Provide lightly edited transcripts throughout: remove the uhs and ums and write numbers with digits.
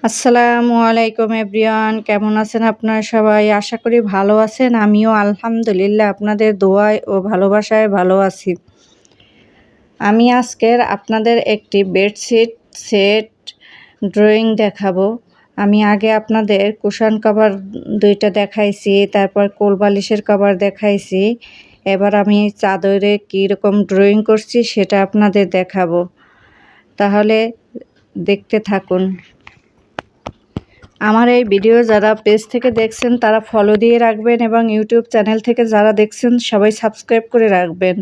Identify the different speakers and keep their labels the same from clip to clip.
Speaker 1: আসসালামু আলাইকুম এভরিওয়ান, কেমন আছেন আপনারা সবাই? আশা করি ভালো আছেন। আমিও আলহামদুলিল্লাহ আপনাদের দোয়ায় ও ভালোবাসায় ভালো আছি। আমি আজকের আপনাদের একটি বেডশিট সেট ড্রয়িং দেখাবো। আমি আগে আপনাদের কুশন কভার 2টা দেখাইছি, তারপর কোল বালিশের কভার দেখাইছি। এবার আমি চাদরে কীরকম ড্রয়িং করছি সেটা আপনাদের দেখাবো। তাহলে দেখতে থাকুন। আমার এই ভিডিও যারা পেজ থেকে দেখছেন তারা ফলো দিয়ে রাখবেন এবং ইউটিউব চ্যানেল থেকে যারা দেখছেন সবাই সাবস্ক্রাইব করে রাখবেন।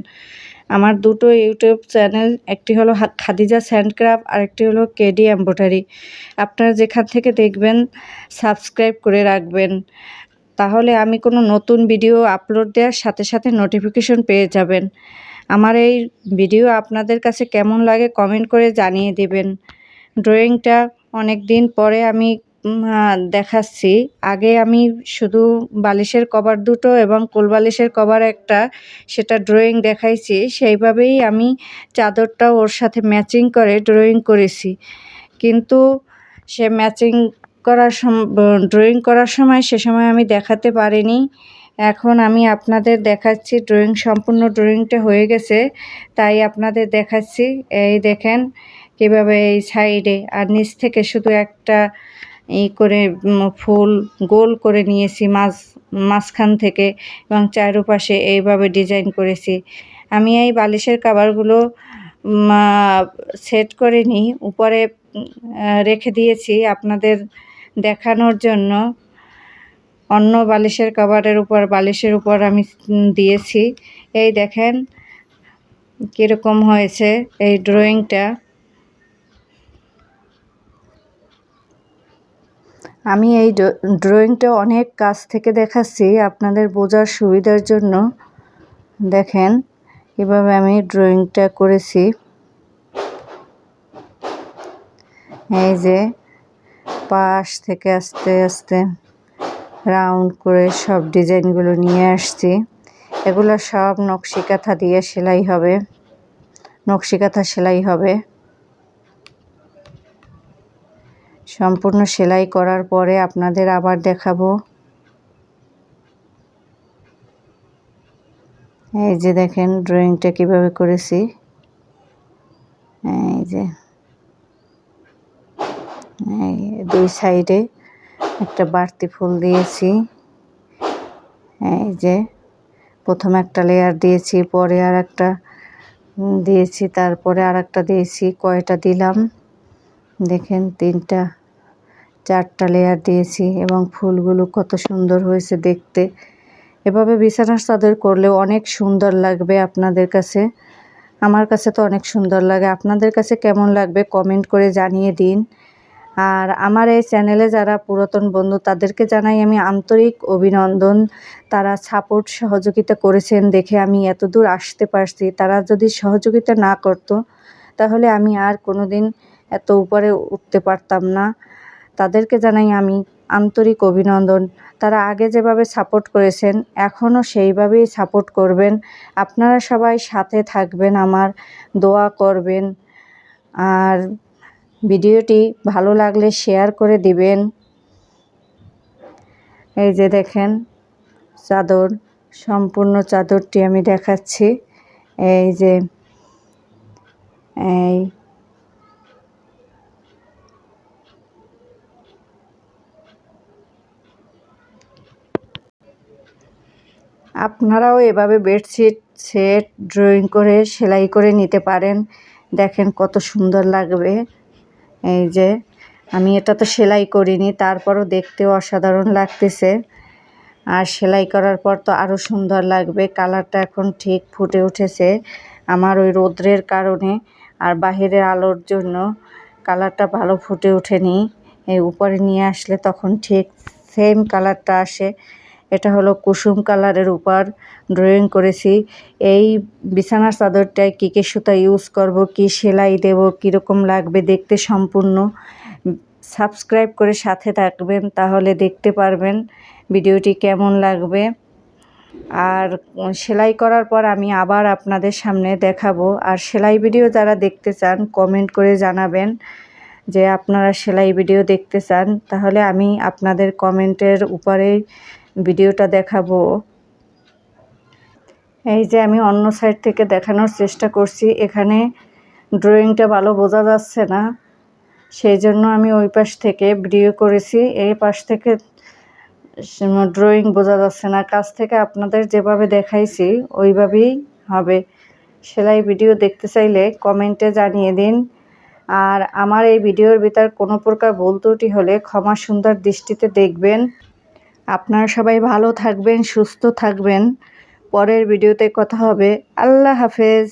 Speaker 1: আমার দুটো ইউটিউব চ্যানেল, একটি হলো খাদিজা হ্যান্ডক্রাফট আর একটি হলো কেডি এমব্রয়ডারি। আপনারা যেখান থেকে দেখবেন সাবস্ক্রাইব করে রাখবেন, তাহলে আমি কোনো নতুন ভিডিও আপলোড দেওয়ার সাথে সাথে নোটিফিকেশন পেয়ে যাবেন। আমার এই ভিডিও আপনাদের কাছে কেমন লাগে কমেন্ট করে জানিয়ে দেবেন। ড্রয়িংটা অনেক দিন পরে আমি দেখাচ্ছি। আগে আমি শুধু বালিশের কভার দুটো এবং কোল বালিশের কভার একটা, সেটা ড্রয়িং দেখাইছি। সেইভাবেই আমি চাদরটাও ওর সাথে ম্যাচিং করে ড্রয়িং করেছি, কিন্তু সে ম্যাচিং করার ড্রয়িং করার সময় সে সময় আমি দেখাতে পারিনি। এখন আমি আপনাদের দেখাচ্ছি। সম্পূর্ণ ড্রয়িংটা হয়ে গেছে, তাই আপনাদের দেখাচ্ছি। এই দেখেন কীভাবে এই সাইডে আর নিচ থেকে শুধু একটা এই করে ফুল গোল করে নিয়েছি মাঝখান থেকে, এবং চারপাশে এইভাবে ডিজাইন করেছি। আমি এই বালিশের কভারগুলো সেট করে নিই, উপরে রেখে দিয়েছি আপনাদের দেখানোর জন্য। অন্য বালিশের কভারের উপর বালিশের উপর আমি দিয়েছি। এই দেখেন কীরকম হয়েছে এই ড্রয়িংটা। আমি এই ড্রয়িংটা অনেক কাছ থেকে দেখাচ্ছি আপনাদের বোঝার সুবিধার জন্য। দেখেন কীভাবে আমি ড্রয়িংটা করেছি। এই যে পাশ থেকে আস্তে আস্তে রাউন্ড করে সব ডিজাইনগুলো নিয়ে আসছি। এগুলো সব নকশি কাঁথা দিয়ে সেলাই হবে, নকশি কাঁথা সেলাই হবে। সম্পূর্ণ সেলাই করার পরে আপনাদের আবার দেখাবো। এই যে দেখেন ড্রয়িংটা কিভাবে করেছি। এই যে এই দুই সাইডে একটা বাড়তি ফুল দিয়েছি। এই যে প্রথমে একটা লেয়ার দিয়েছি, পরে আর একটা দিয়েছি, তারপরে আর একটা দিয়েছি। কয়টা দিলাম দেখেন, 3টা 4টা লেয়ার দিয়েছি, এবং ফুলগুলো কত সুন্দর হয়েছে দেখতে। এভাবে বিছানার চাদর করলেও অনেক সুন্দর লাগবে আপনাদের কাছে। আমার কাছে তো অনেক সুন্দর লাগে। আপনাদের কাছে কেমন লাগবে কমেন্ট করে জানিয়ে দিন। আর আমার এই চ্যানেলে যারা পুরাতন বন্ধু তাদেরকে জানাই আমি আন্তরিক অভিনন্দন। তারা সাপোর্ট সহযোগিতা করেছেন দেখে আমি এতদূর আসতে পারছি। তারা যদি সহযোগিতা না করতো তাহলে আমি আর কোনো দিন এত উপরে উঠতে পারতাম না। তাদেরকে জানাই আমি আন্তরিক অভিনন্দন। তারা আগে যেভাবে সাপোর্ট করেছেন এখনও সেইভাবেই সাপোর্ট করবেন। আপনারা সবাই সাথে থাকবেন, আমার দোয়া করবেন। আর ভিডিওটি ভালো লাগলে শেয়ার করে দিবেন। এই যে দেখেন চাদর, সম্পূর্ণ চাদরটি আমি দেখাচ্ছি। এই যে এই আপনারাও এভাবে বেডশিট সেট ড্রয়িং করে সেলাই করে নিতে পারেন। দেখেন কত সুন্দর লাগবে। এই যে আমি এটা তো সেলাই করিনি, তারপরও দেখতেও অসাধারণ লাগতেছে। আর সেলাই করার পর তো আরও সুন্দর লাগবে। কালারটা এখন ঠিক ফুটে উঠেছে। আমার ওই রৌদ্রের কারণে আর বাহিরের আলোর জন্য কালারটা ভালো ফুটে ওঠেনি। এই উপরে নিয়ে আসলে তখন ঠিক সেম কালারটা আসে। এটা হলো কুসুম কালারের উপর ড্রয়িং করেছি। এই বিছানার চাদরটায় কী কী সুতা ইউজ করব, কি সেলাই দেব, কীরকম লাগবে দেখতে সম্পূর্ণ সাবস্ক্রাইব করে সাথে থাকবেন, তাহলে দেখতে পারবেন ভিডিওটি কেমন লাগবে। আর সেলাই করার পর আমি আবার আপনাদের সামনে দেখাবো। আর সেলাই ভিডিও যারা দেখতে চান কমেন্ট করে জানাবেন, যে আপনারা সেলাই ভিডিও দেখতে চান, তাহলে আমি আপনাদের কমেন্টের উপরেই ভিডিওটা দেখাবো। এই যে আমি অন্য সাইড থেকে দেখানোর চেষ্টা করছি, এখানে ড্রয়িংটা ভালো বোঝা যাচ্ছে না, সেই জন্য আমি ওই পাশ থেকে ভিডিও করেছি। এই পাশ থেকে ড্রয়িং বোঝা যাচ্ছে না, কাছ থেকে আপনাদের যেভাবে দেখাইছি ওইভাবেই হবে। সেলাই ভিডিও দেখতে চাইলে কমেন্টে জানিয়ে দিন। আর আমার এই ভিডিওর ভিতর কোনো প্রকার ভুল ত্রুটি হলে ক্ষমা সুন্দর দৃষ্টিতে দেখবেন। আপনারা সবাই ভালো থাকবেন, সুস্থ থাকবেন। পরের ভিডিওতে কথা হবে। আল্লাহ হাফেজ।